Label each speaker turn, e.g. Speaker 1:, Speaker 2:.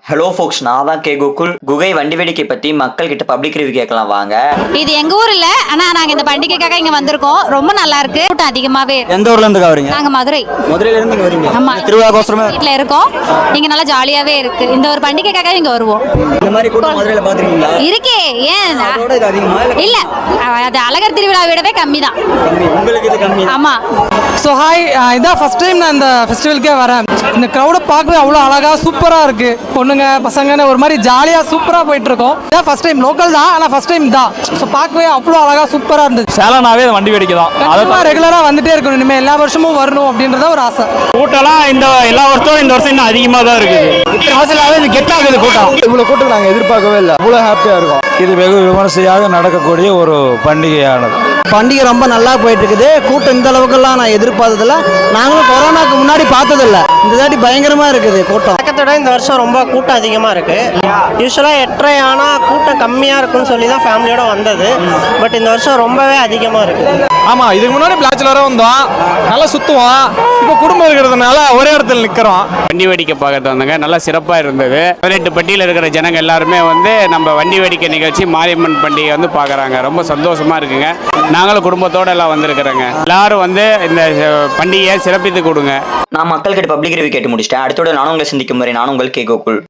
Speaker 1: Hello ஃபோக்ஸ், நான் தான் K Gokul. குகை வண்டி வேடிக்கை பற்றி மக்கள் கிட்ட பப்ளிக் ரிவ்யூ கேட்கலாம் வாங்க.
Speaker 2: இது எங்க ஊர் இல்ல, ஆனா நாங்க இந்த பண்டிகைக்காக இங்க வந்திருக்கோம். ரொம்ப நல்லா இருக்கு, கூட்டம் அதிகமாவே.
Speaker 3: எந்த ஊர்ல இருந்து வரீங்க?
Speaker 2: நாங்க மதுரை.
Speaker 3: மதுரையில இருந்து இங்க வரீங்க?
Speaker 2: ஆமா,
Speaker 3: திருவிழாக்கோசரமா
Speaker 2: வீட்ல இருக்கோம். இங்க நல்லா ஜாலியாவே இருக்கு. இந்த ஒரு பண்டிகைக்காக இங்க வருவோம்.
Speaker 3: இந்த மாதிரி கூட்டம் மதுரையில பாத்துறீங்களா?
Speaker 2: இருக்கே, ஏன்
Speaker 3: அதோட இது அதிகமா
Speaker 2: இல்ல, அது அழகர் திருவிழா விடவே கம்மி தான்.
Speaker 3: உங்களுக்கு இது கம்மி?
Speaker 2: ஆமா.
Speaker 4: ஸோ ஹாய், இதான் ஃபஸ்ட் டைம் நான் இந்த ஃபெஸ்டிவலுக்கே வரேன். இந்த க்ரௌடை பார்க்கவே அவ்வளோ அழகாக சூப்பராக இருக்குது. பொண்ணுங்க பசங்கன்னு ஒரு மாதிரி ஜாலியாக சூப்பராக போயிட்டுருக்கோம். இதான் ஃபஸ்ட் டைம், லோக்கல் தான், ஆனால் ஃபஸ்ட் டைம் தான். ஸோ பார்க்கவே அவ்வளோ அழகாக சூப்பராக இருந்துச்சு.
Speaker 5: சேலனாவே வண்டி வேடிக்கை தான்.
Speaker 4: அதெல்லாம் ரெகுலராக வந்துட்டே இருக்கணும், இனிமேல் எல்லா வருஷமும் வரணும் அப்படின்றத ஒரு ஆசை.
Speaker 5: கூட்டம்லாம் இந்த எல்லா வருஷத்தோட இந்த வருஷம் இன்னும் அதிகமாக தான் இருக்குது. இத்தனை வருஷம் இது கெட்டாகுது கூட்டம்.
Speaker 6: இவ்வளோ கூட்டம் நாங்கள் எதிர்பார்க்கவே இல்லை. அவ்வளோ ஹாப்பியாக இருக்கும்.
Speaker 7: இது வெகு விமர்சையாக நடக்கக்கூடிய ஒரு பண்டிகையானது.
Speaker 3: பண்டிகை ரொம்ப நல்லா போயிட்டு இருக்குது. கூட்டம் இந்த அளவுக்குலாம் நான் எதிர்பார்த்ததில்ல. நாங்களும் கொரோனாக்கு முன்னாடி பார்த்ததில்ல. இந்த தாட்டி பயங்கரமா இருக்குது கூட்டம்.
Speaker 8: பக்கத்தோட இந்த வருஷம் ரொம்ப கூட்டம் அதிகமாக இருக்கு. யூஸ்வலாக 8:30 ஆனால் கூட்டம் கம்மியாக இருக்குன்னு சொல்லி தான் ஃபேமிலியோட வந்தது. பட் இந்த வருஷம் ரொம்பவே அதிகமாக இருக்குது.
Speaker 5: ஆமாம், இதுக்கு முன்னாடி பேச்சுலராக வந்தோம், நல்லா சுற்றுவோம். இப்போ குடும்பம் இருக்கிறதுனால ஒரே இடத்துல நிற்கிறோம்.
Speaker 9: வண்டி வேடிக்கை பார்க்கறது வந்தாங்க, நல்லா சிறப்பாக இருந்தது. 18 பட்டியில் இருக்கிற ஜனங்க எல்லாருமே வந்து நம்ம வண்டி வேடிக்கை நிகழ்ச்சி மாரியம்மன் பண்டிகை வந்து பார்க்குறாங்க. ரொம்ப சந்தோஷமாக இருக்குங்க. நாங்களும் குடும்பத்தோடு எல்லாம் வந்திருக்கிறோங்க. எல்லாரும் வந்து இந்த பண்டிகையை சிறப்பித்து கொடுங்க.
Speaker 1: நான் மக்கள் கிட்ட பப்ளிக் ரிவ்யூ கேட்டு முடிச்சிட்டேன். அடுத்தோட நானும் உங்களை சந்திக்கும் வரை நான் உங்கள் கே கோகுல்.